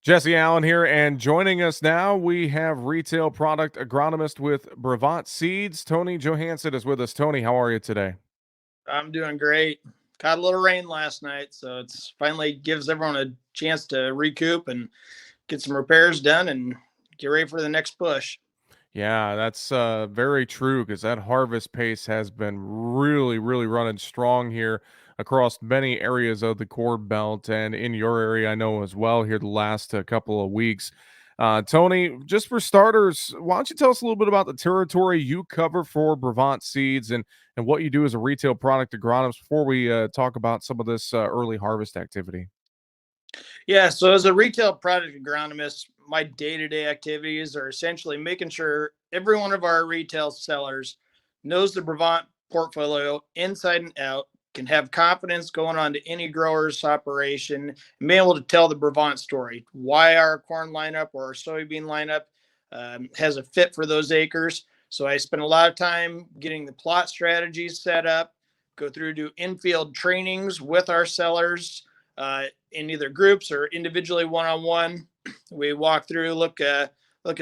Jesse Allen here, and joining us now, we have retail product agronomist with Brevant Seeds. Tony Johansson is with us. Tony, how are you today? I'm doing great. Caught a little rain last night, so it's finally gives everyone a chance to recoup and get some repairs done and get ready for the next push. Yeah, that's very true because that harvest pace has been really running strong here across many areas of the Corn Belt and in your area, I know as well, here the last couple of weeks. Tony, just for starters, why don't you tell us a little bit about the territory you cover for Brevant Seeds and what you do as a retail product agronomist before we talk about some of this early harvest activity? Yeah, so as a retail product agronomist, my day-to-day activities are essentially making sure every one of our retail sellers knows the Brevant portfolio inside and out, can have confidence going on to any grower's operation, and be able to tell the Brevant story, why our corn lineup or our soybean lineup has a fit for those acres. So I spend a lot of time getting the plot strategies set up, go through do infield trainings with our sellers in either groups or individually one-on-one. We walk through, look at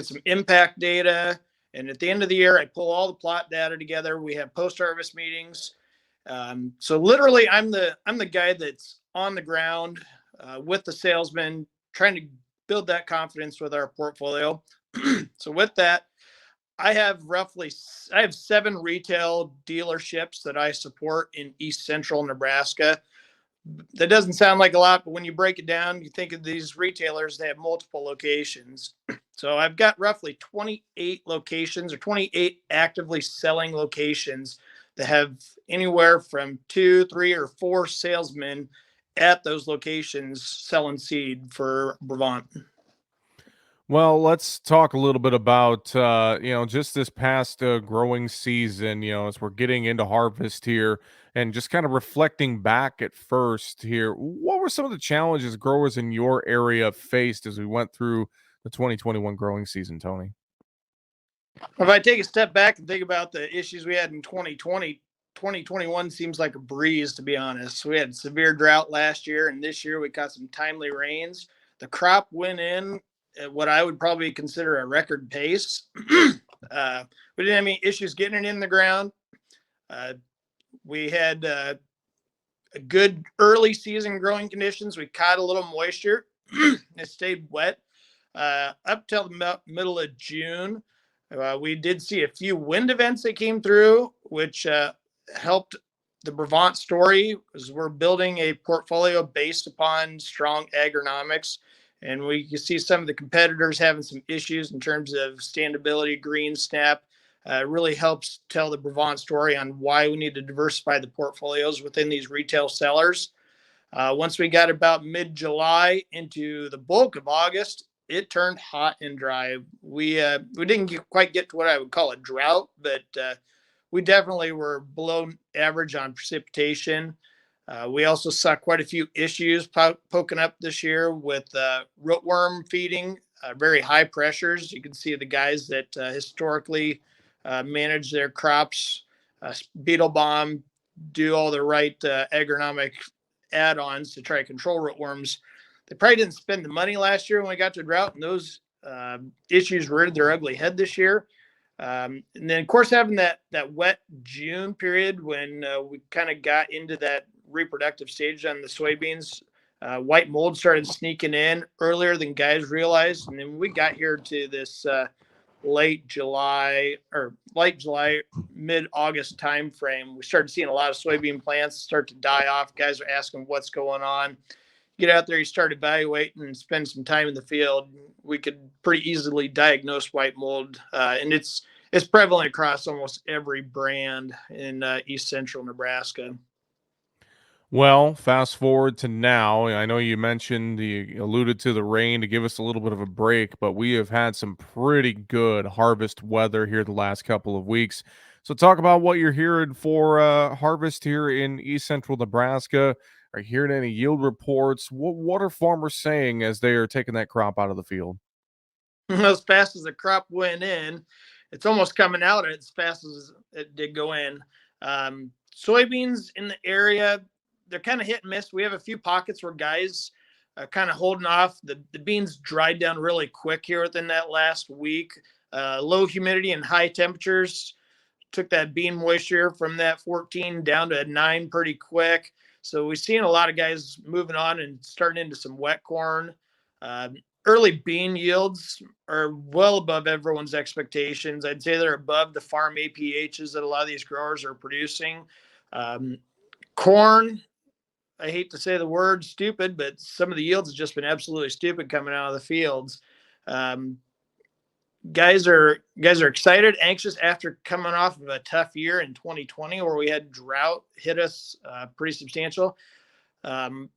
some impact data, and at the end of the year, I pull all the plot data together. We have post-harvest meetings. So literally, I'm the guy that's on the ground with the salesman, trying to build that confidence with our portfolio. So with that, I have 7 retail dealerships that I support in East Central Nebraska. That doesn't sound like a lot, but when you break it down, you think of these retailers, they have multiple locations. So I've got roughly 28 locations or 28 actively selling locations that have anywhere from 2, 3, or 4 salesmen at those locations selling seed for Brevant. Well, let's talk a little bit about just this past growing season. As we're getting into harvest here, and just kind of reflecting back at first here, what were some of the challenges growers in your area faced as we went through the 2021 growing season, Tony? If I take a step back and think about the issues we had in 2020, 2021 seems like a breeze, to be honest. We had severe drought last year, and this year we got some timely rains. The crop went in at what I would probably consider a record pace. We didn't have any issues getting it in the ground. Uh, we had a good early season growing conditions. We caught a little moisture. It stayed wet up till the middle of June. We did see a few wind events that came through, which helped the Brevant story as we're building a portfolio based upon strong agronomics. And we can see some of the competitors having some issues in terms of standability, green snap. Really helps tell the Brevant story on why we need to diversify the portfolios within these retail sellers. Once we got about mid-July into the bulk of August, it turned hot and dry. We didn't quite get to what I would call a drought, but we definitely were below average on precipitation. We also saw quite a few issues poking up this year with rootworm feeding, very high pressures. You can see the guys that historically manage their crops, beetle bomb, do all the right agronomic add-ons to try to control rootworms. They probably didn't spend the money last year when we got to drought, and those issues reared their ugly head this year. And then, of course, having that wet June period when we kind of got into that reproductive stage on the soybeans, white mold started sneaking in earlier than guys realized, and then we got here to this late July, mid-August time frame. We started seeing a lot of soybean plants start to die off. Guys are asking what's going on. Get out there, you start evaluating and spend some time in the field. We could pretty easily diagnose white mold, and it's prevalent across almost every brand in East Central Nebraska. Well, fast forward to now. I know you mentioned, you alluded to the rain to give us a little bit of a break, but we have had some pretty good harvest weather here the last couple of weeks. So, talk about what you're hearing for harvest here in East Central Nebraska. Are you hearing any yield reports? What are farmers saying as they are taking that crop out of the field? As fast as the crop went in, it's almost coming out as fast as it did go in. Soybeans in the area, they're kind of hit and miss. We have a few pockets where guys kind of holding off. The beans dried down really quick here within that last week. Low humidity and high temperatures took that bean moisture from that 14 down to a 9 pretty quick. So we've seen a lot of guys moving on and starting into some wet corn. Early bean yields are well above everyone's expectations. I'd say they're above the farm APHs that a lot of these growers are producing. Corn, I hate to say the word stupid, but some of the yields have just been absolutely stupid coming out of the fields. Um, guys are excited, anxious after coming off of a tough year in 2020 where we had drought hit us pretty substantial. Um,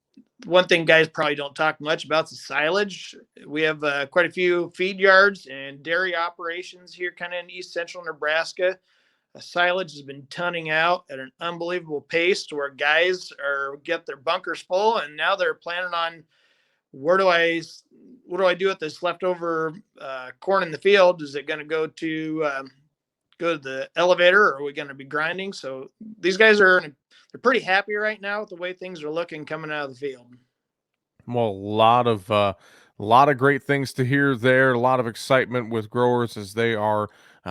One thing guys probably don't talk much about is the silage. We have quite a few feed yards and dairy operations here, kind of in east central Nebraska. Silage has been tunning out at an unbelievable pace to where guys are get their bunkers full, and now they're planning on where do I what do I do with this leftover corn in the field? Is it going to go to the elevator, or are we going to be grinding? So these guys they're pretty happy right now with the way things are looking coming out of the field. Well, a lot of great things to hear there. A lot of excitement with growers as they are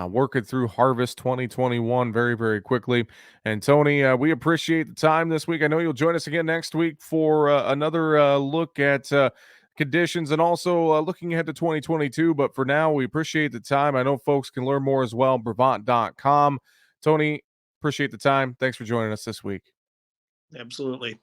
working through harvest 2021 very, very quickly. And Tony, we appreciate the time this week. I know you'll join us again next week for another look at conditions and also looking ahead to 2022. But for now, we appreciate the time. I know folks can learn more as well. Brevant.com. Tony, appreciate the time. Thanks for joining us this week. Absolutely.